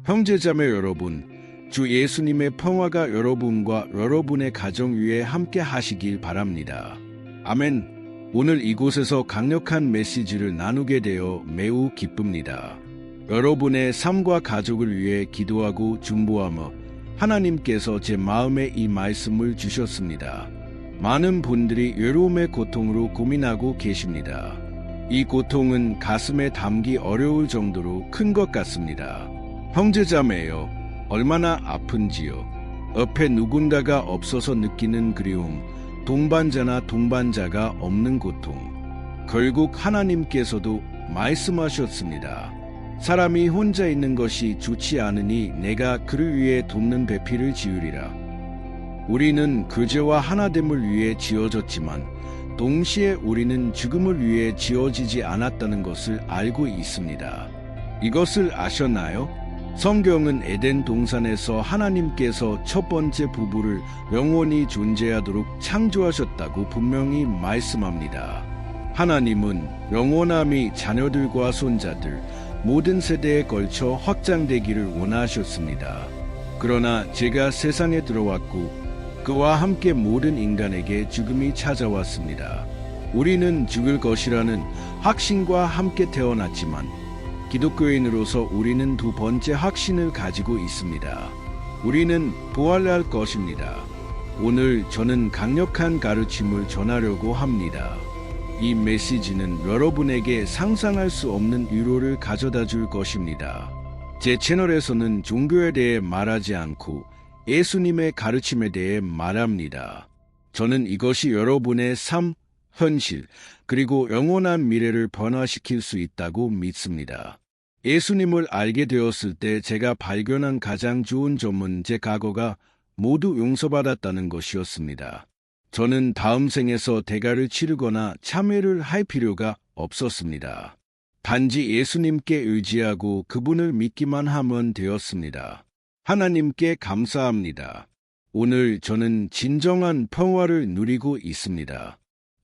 형제자매 여러분, 주 예수님의 평화가 여러분과 여러분의 가정 위에 함께 하시길 바랍니다. 아멘. 오늘 이곳에서 강력한 메시지를 나누게 되어 매우 기쁩니다. 여러분의 삶과 가족을 위해 기도하고 중보하며 하나님께서 제 마음에 이 말씀을 주셨습니다. 많은 분들이 외로움의 고통으로 고민하고 계십니다. 이 고통은 가슴에 담기 어려울 정도로 큰 것 같습니다. 형제자매여, 얼마나 아픈지요. 옆에 누군가가 없어서 느끼는 그리움, 동반자나 동반자가 없는 고통. 결국 하나님께서도 말씀하셨습니다. 사람이 혼자 있는 것이 좋지 않으니 내가 그를 위해 돕는 배필을 지으리라. 우리는 그제와 하나됨을 위해 지어졌지만 동시에 우리는 죽음을 위해 지어지지 않았다는 것을 알고 있습니다. 이것을 아셨나요? 성경은 에덴 동산에서 하나님께서 첫 번째 부부를 영원히 존재하도록 창조하셨다고 분명히 말씀합니다. 하나님은 영원함이 자녀들과 손자들, 모든 세대에 걸쳐 확장되기를 원하셨습니다. 그러나 제가 세상에 들어왔고 그와 함께 모든 인간에게 죽음이 찾아왔습니다. 우리는 죽을 것이라는 확신과 함께 태어났지만 기독교인으로서 우리는 두 번째 확신을 가지고 있습니다. 우리는 부활할 것입니다. 오늘 저는 강력한 가르침을 전하려고 합니다. 이 메시지는 여러분에게 상상할 수 없는 위로를 가져다 줄 것입니다. 제 채널에서는 종교에 대해 말하지 않고 예수님의 가르침에 대해 말합니다. 저는 이것이 여러분의 삶, 현실, 그리고 영원한 미래를 변화시킬 수 있다고 믿습니다. 예수님을 알게 되었을 때 제가 발견한 가장 좋은 점은 제 과거가 모두 용서받았다는 것이었습니다. 저는 다음 생에서 대가를 치르거나 참회를 할 필요가 없었습니다. 단지 예수님께 의지하고 그분을 믿기만 하면 되었습니다. 하나님께 감사합니다. 오늘 저는 진정한 평화를 누리고 있습니다.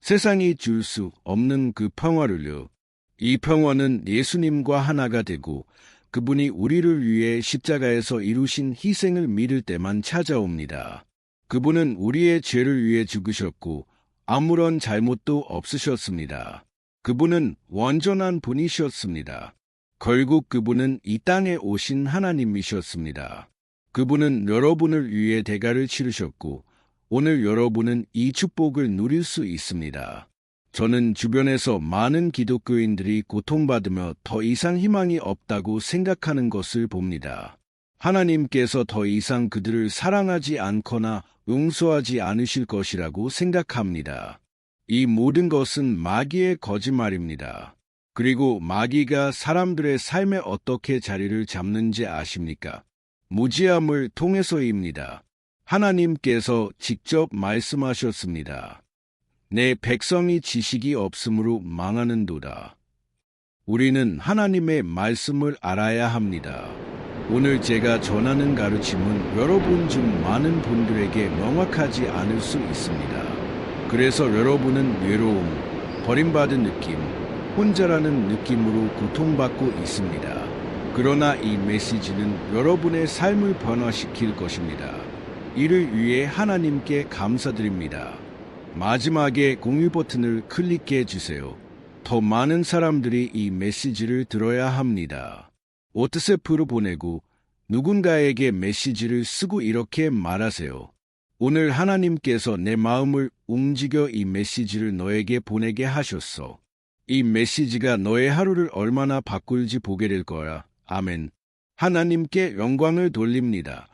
세상이 줄 수 없는 그 평화를요. 이 평화는 예수님과 하나가 되고 그분이 우리를 위해 십자가에서 이루신 희생을 믿을 때만 찾아옵니다. 그분은 우리의 죄를 위해 죽으셨고 아무런 잘못도 없으셨습니다. 그분은 완전한 분이셨습니다. 결국 그분은 이 땅에 오신 하나님이셨습니다. 그분은 여러분을 위해 대가를 치르셨고 오늘 여러분은 이 축복을 누릴 수 있습니다. 저는 주변에서 많은 기독교인들이 고통받으며 더 이상 희망이 없다고 생각하는 것을 봅니다. 하나님께서 더 이상 그들을 사랑하지 않거나 용서하지 않으실 것이라고 생각합니다. 이 모든 것은 마귀의 거짓말입니다. 그리고 마귀가 사람들의 삶에 어떻게 자리를 잡는지 아십니까? 무지함을 통해서입니다. 하나님께서 직접 말씀하셨습니다. 내 백성이 지식이 없으므로 망하는도다. 우리는 하나님의 말씀을 알아야 합니다. 오늘 제가 전하는 가르침은 여러분 중 많은 분들에게 명확하지 않을 수 있습니다. 그래서 여러분은 외로움, 버림받은 느낌, 혼자라는 느낌으로 고통받고 있습니다. 그러나 이 메시지는 여러분의 삶을 변화시킬 것입니다. 이를 위해 하나님께 감사드립니다. 마지막에 공유 버튼을 클릭해 주세요. 더 많은 사람들이 이 메시지를 들어야 합니다. 워트스앱으로 보내고 누군가에게 메시지를 쓰고 이렇게 말하세요. 오늘 하나님께서 내 마음을 움직여 이 메시지를 너에게 보내게 하셨어. 이 메시지가 너의 하루를 얼마나 바꿀지 보게 될 거야. 아멘. 하나님께 영광을 돌립니다.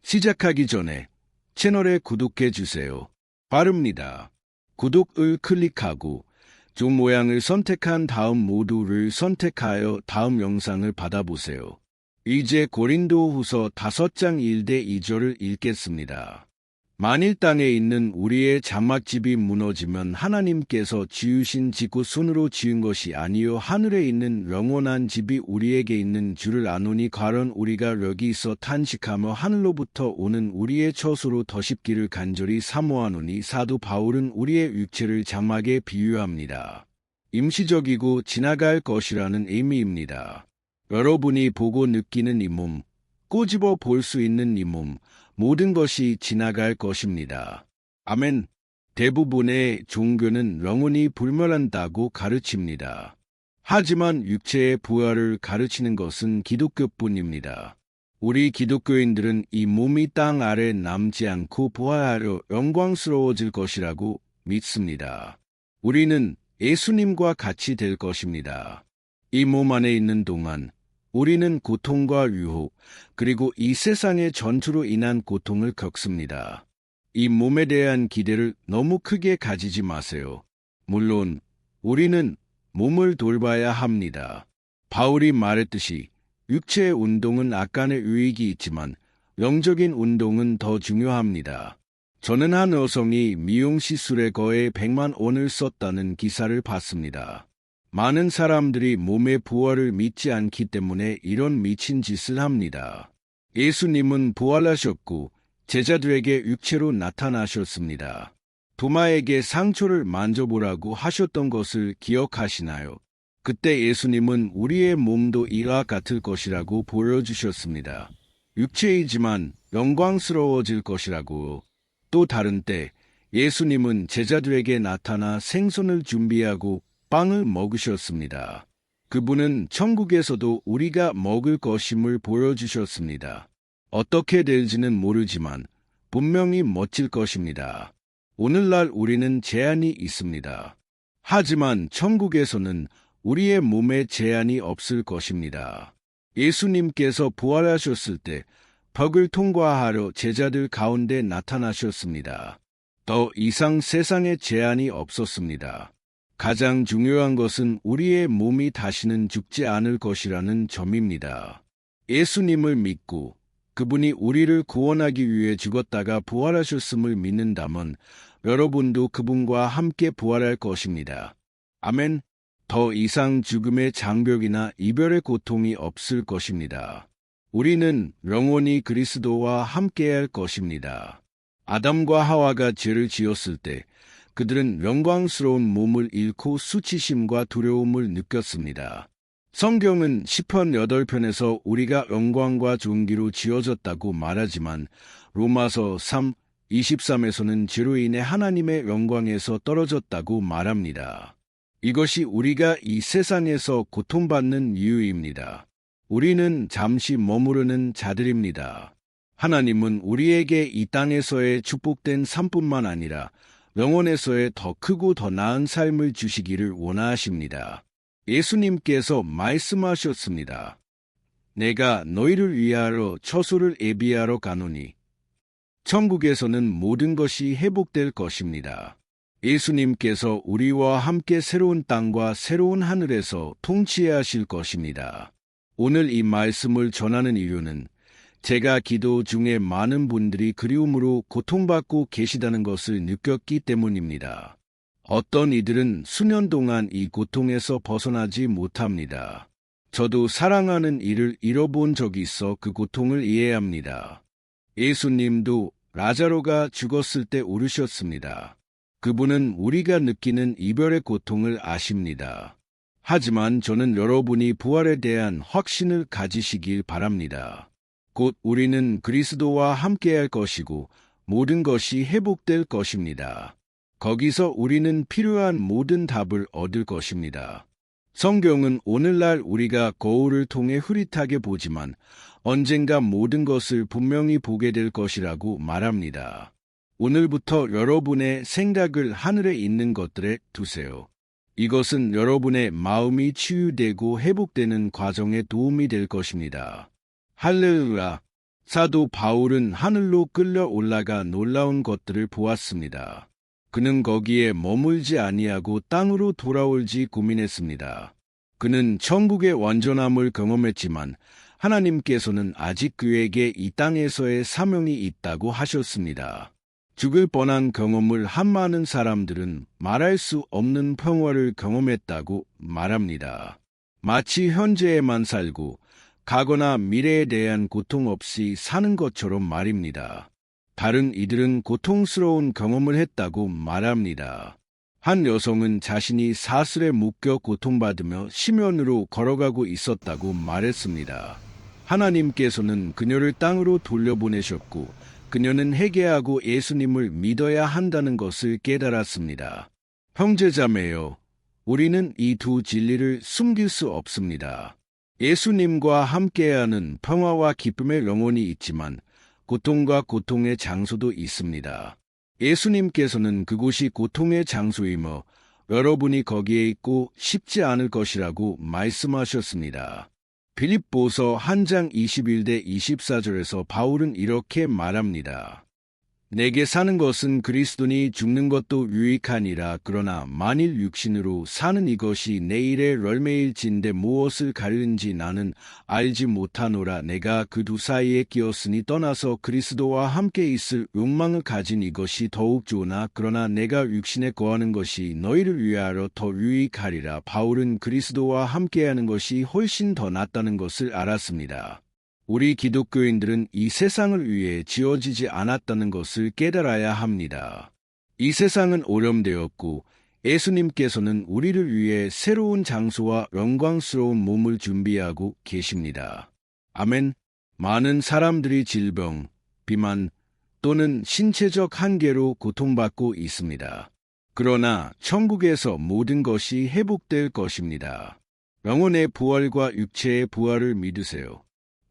시작하기 전에 채널에 구독해 주세요. 바릅니다. 구독을 클릭하고 종 모양을 선택한 다음 모두를 선택하여 다음 영상을 받아보세요. 이제 고린도후서 5장 1대 2절을 읽겠습니다. 만일 땅에 있는 우리의 장막집이 무너지면 하나님께서 지으신 집곧 손으로 지은 것이 아니요 하늘에 있는 영원한 집이 우리에게 있는 줄을 아노니 가론 우리가 여기서 탄식하며 하늘로부터 오는 우리의 처소로 더 쉽기를 간절히 사모하노니 사도 바울은 우리의 육체를 장막에 비유합니다. 임시적이고 지나갈 것이라는 의미입니다. 여러분이 보고 느끼는 이 몸, 꼬집어 볼 수 있는 이 몸, 모든 것이 지나갈 것입니다. 아멘. 대부분의 종교는 영혼이 불멸한다고 가르칩니다. 하지만 육체의 부활을 가르치는 것은 기독교뿐입니다. 우리 기독교인들은 이 몸이 땅 아래 남지 않고 부활하여 영광스러워질 것이라고 믿습니다. 우리는 예수님과 같이 될 것입니다. 이 몸 안에 있는 동안 우리는 고통과 유혹, 그리고 이 세상의 전투로 인한 고통을 겪습니다. 이 몸에 대한 기대를 너무 크게 가지지 마세요. 물론 우리는 몸을 돌봐야 합니다. 바울이 말했듯이 육체의 운동은 약간의 유익이 있지만 영적인 운동은 더 중요합니다. 저는 한 여성이 미용 시술에 거의 100만 원을 썼다는 기사를 봤습니다. 많은 사람들이 몸의 부활을 믿지 않기 때문에 이런 미친 짓을 합니다. 예수님은 부활하셨고 제자들에게 육체로 나타나셨습니다. 도마에게 상처를 만져보라고 하셨던 것을 기억하시나요? 그때 예수님은 우리의 몸도 이와 같을 것이라고 보여주셨습니다. 육체이지만 영광스러워질 것이라고. 또 다른 때 예수님은 제자들에게 나타나 생선을 준비하고 빵을 먹으셨습니다. 그분은 천국에서도 우리가 먹을 것임을 보여주셨습니다. 어떻게 될지는 모르지만 분명히 멋질 것입니다. 오늘날 우리는 제한이 있습니다. 하지만 천국에서는 우리의 몸에 제한이 없을 것입니다. 예수님께서 부활하셨을 때 벽을 통과하려 제자들 가운데 나타나셨습니다. 더 이상 세상에 제한이 없었습니다. 가장 중요한 것은 우리의 몸이 다시는 죽지 않을 것이라는 점입니다. 예수님을 믿고 그분이 우리를 구원하기 위해 죽었다가 부활하셨음을 믿는다면 여러분도 그분과 함께 부활할 것입니다. 아멘. 더 이상 죽음의 장벽이나 이별의 고통이 없을 것입니다. 우리는 영원히 그리스도와 함께할 것입니다. 아담과 하와가 죄를 지었을 때 그들은 영광스러운 몸을 잃고 수치심과 두려움을 느꼈습니다. 성경은 시편 8편에서 우리가 영광과 존귀로 지어졌다고 말하지만 로마서 3:23에서는 죄로 인해 하나님의 영광에서 떨어졌다고 말합니다. 이것이 우리가 이 세상에서 고통받는 이유입니다. 우리는 잠시 머무르는 자들입니다. 하나님은 우리에게 이 땅에서의 축복된 삶뿐만 아니라 영원에서의 더 크고 더 나은 삶을 주시기를 원하십니다. 예수님께서 말씀하셨습니다. 내가 너희를 위하여 처소를 예비하러 가노니 천국에서는 모든 것이 회복될 것입니다. 예수님께서 우리와 함께 새로운 땅과 새로운 하늘에서 통치하실 것입니다. 오늘 이 말씀을 전하는 이유는 제가 기도 중에 많은 분들이 그리움으로 고통받고 계시다는 것을 느꼈기 때문입니다. 어떤 이들은 수년 동안 이 고통에서 벗어나지 못합니다. 저도 사랑하는 이를 잃어본 적이 있어 그 고통을 이해합니다. 예수님도 라자로가 죽었을 때 울으셨습니다. 그분은 우리가 느끼는 이별의 고통을 아십니다. 하지만 저는 여러분이 부활에 대한 확신을 가지시길 바랍니다. 곧 우리는 그리스도와 함께할 것이고 모든 것이 회복될 것입니다. 거기서 우리는 필요한 모든 답을 얻을 것입니다. 성경은 오늘날 우리가 거울을 통해 흐릿하게 보지만 언젠가 모든 것을 분명히 보게 될 것이라고 말합니다. 오늘부터 여러분의 생각을 하늘에 있는 것들에 두세요. 이것은 여러분의 마음이 치유되고 회복되는 과정에 도움이 될 것입니다. 할렐루야! 사도 바울은 하늘로 끌려 올라가 놀라운 것들을 보았습니다. 그는 거기에 머물지 아니하고 땅으로 돌아올지 고민했습니다. 그는 천국의 완전함을 경험했지만 하나님께서는 아직 그에게 이 땅에서의 사명이 있다고 하셨습니다. 죽을 뻔한 경험을 한 많은 사람들은 말할 수 없는 평화를 경험했다고 말합니다. 마치 현재에만 살고 과거나 미래에 대한 고통 없이 사는 것처럼 말입니다. 다른 이들은 고통스러운 경험을 했다고 말합니다. 한 여성은 자신이 사슬에 묶여 고통받으며 심연으로 걸어가고 있었다고 말했습니다. 하나님께서는 그녀를 땅으로 돌려보내셨고 그녀는 회개하고 예수님을 믿어야 한다는 것을 깨달았습니다. 형제자매여, 우리는 이 두 진리를 숨길 수 없습니다. 예수님과 함께하는 평화와 기쁨의 영혼이 있지만 고통과 고통의 장소도 있습니다. 예수님께서는 그곳이 고통의 장소이며 여러분이 거기에 있고 싶지 않을 것이라고 말씀하셨습니다. 빌립보서 1장 21대 24절에서 바울은 이렇게 말합니다. 내게 사는 것은 그리스도니 죽는 것도 유익하니라. 그러나 만일 육신으로 사는 이것이 내일의 열매일진데 무엇을 가르는지 나는 알지 못하노라. 내가 그 두 사이에 끼었으니 떠나서 그리스도와 함께 있을 욕망을 가진 이것이 더욱 좋으나 그러나 내가 육신에 거하는 것이 너희를 위하여 더 유익하리라. 바울은 그리스도와 함께하는 것이 훨씬 더 낫다는 것을 알았습니다. 우리 기독교인들은 이 세상을 위해 지어지지 않았다는 것을 깨달아야 합니다. 이 세상은 오염되었고 예수님께서는 우리를 위해 새로운 장소와 영광스러운 몸을 준비하고 계십니다. 아멘. 많은 사람들이 질병, 비만 또는 신체적 한계로 고통받고 있습니다. 그러나 천국에서 모든 것이 회복될 것입니다. 영혼의 부활과 육체의 부활을 믿으세요.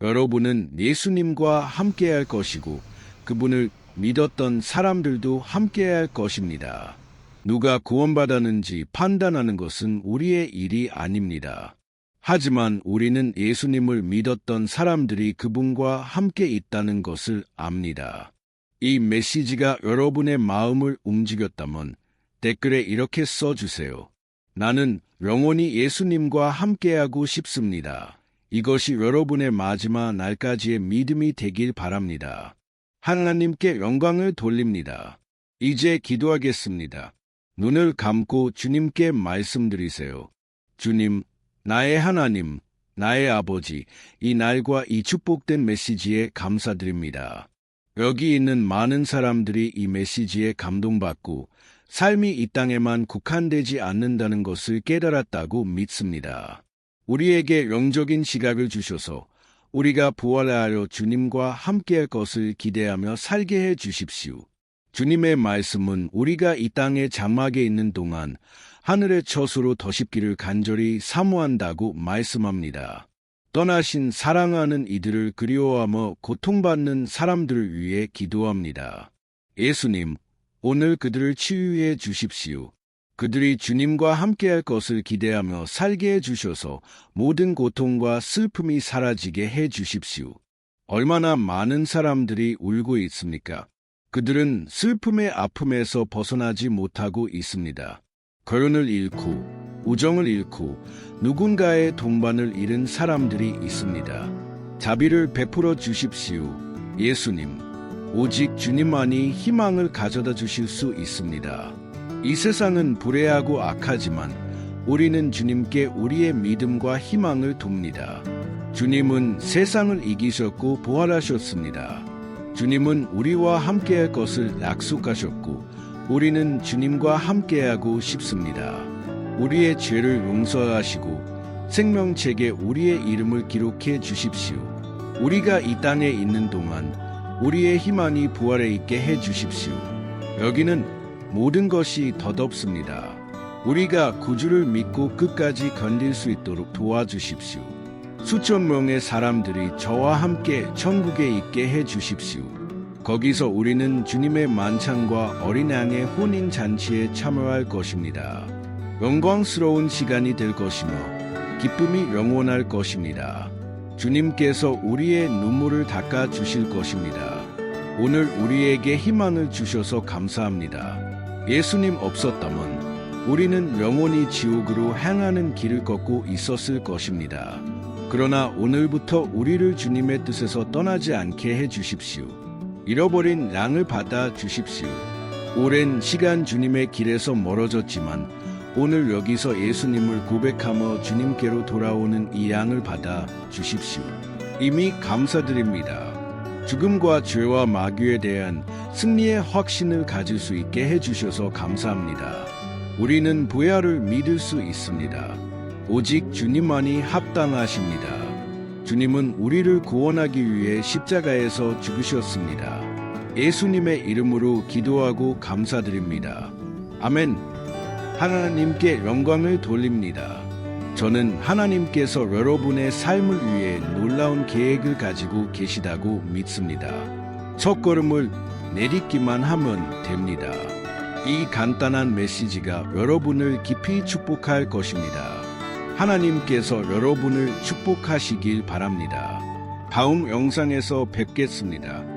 여러분은 예수님과 함께할 것이고 그분을 믿었던 사람들도 함께할 것입니다. 누가 구원받았는지 판단하는 것은 우리의 일이 아닙니다. 하지만 우리는 예수님을 믿었던 사람들이 그분과 함께 있다는 것을 압니다. 이 메시지가 여러분의 마음을 움직였다면 댓글에 이렇게 써주세요. 나는 영원히 예수님과 함께하고 싶습니다. 이것이 여러분의 마지막 날까지의 믿음이 되길 바랍니다. 하나님께 영광을 돌립니다. 이제 기도하겠습니다. 눈을 감고 주님께 말씀드리세요. 주님, 나의 하나님, 나의 아버지, 이 날과 이 축복된 메시지에 감사드립니다. 여기 있는 많은 사람들이 이 메시지에 감동받고 삶이 이 땅에만 국한되지 않는다는 것을 깨달았다고 믿습니다. 우리에게 영적인 시각을 주셔서 우리가 부활하여 주님과 함께할 것을 기대하며 살게 해 주십시오. 주님의 말씀은 우리가 이 땅의 장막에 있는 동안 하늘의 처소로 더십기를 간절히 사모한다고 말씀합니다. 떠나신 사랑하는 이들을 그리워하며 고통받는 사람들을 위해 기도합니다. 예수님, 오늘 그들을 치유해 주십시오. 그들이 주님과 함께할 것을 기대하며 살게 해주셔서 모든 고통과 슬픔이 사라지게 해주십시오. 얼마나 많은 사람들이 울고 있습니까? 그들은 슬픔의 아픔에서 벗어나지 못하고 있습니다. 결혼을 잃고, 우정을 잃고, 누군가의 동반을 잃은 사람들이 있습니다. 자비를 베풀어 주십시오. 예수님, 오직 주님만이 희망을 가져다 주실 수 있습니다. 이 세상은 불의하고 악하지만 우리는 주님께 우리의 믿음과 희망을 둡니다. 주님은 세상을 이기셨고 부활하셨습니다. 주님은 우리와 함께할 것을 약속하셨고 우리는 주님과 함께하고 싶습니다. 우리의 죄를 용서하시고 생명책에 우리의 이름을 기록해 주십시오. 우리가 이 땅에 있는 동안 우리의 희망이 부활해 있게 해 주십시오. 여기는 모든 것이 덧없습니다. 우리가 구주를 믿고 끝까지 견딜 수 있도록 도와주십시오. 수천 명의 사람들이 저와 함께 천국에 있게 해 주십시오. 거기서 우리는 주님의 만찬과 어린 양의 혼인 잔치에 참여할 것입니다. 영광스러운 시간이 될 것이며 기쁨이 영원할 것입니다. 주님께서 우리의 눈물을 닦아 주실 것입니다. 오늘 우리에게 희망을 주셔서 감사합니다. 예수님 없었다면 우리는 영원히 지옥으로 향하는 길을 걷고 있었을 것입니다. 그러나 오늘부터 우리를 주님의 뜻에서 떠나지 않게 해 주십시오. 잃어버린 양을 받아 주십시오. 오랜 시간 주님의 길에서 멀어졌지만 오늘 여기서 예수님을 고백하며 주님께로 돌아오는 이 양을 받아 주십시오. 이미 감사드립니다. 죽음과 죄와 마귀에 대한 승리의 확신을 가질 수 있게 해주셔서 감사합니다. 우리는 부활을 믿을 수 있습니다. 오직 주님만이 합당하십니다. 주님은 우리를 구원하기 위해 십자가에서 죽으셨습니다. 예수님의 이름으로 기도하고 감사드립니다. 아멘. 하나님께 영광을 돌립니다. 저는 하나님께서 여러분의 삶을 위해 놀라운 계획을 가지고 계시다고 믿습니다. 첫걸음을 내딛기만 하면 됩니다. 이 간단한 메시지가 여러분을 깊이 축복할 것입니다. 하나님께서 여러분을 축복하시길 바랍니다. 다음 영상에서 뵙겠습니다.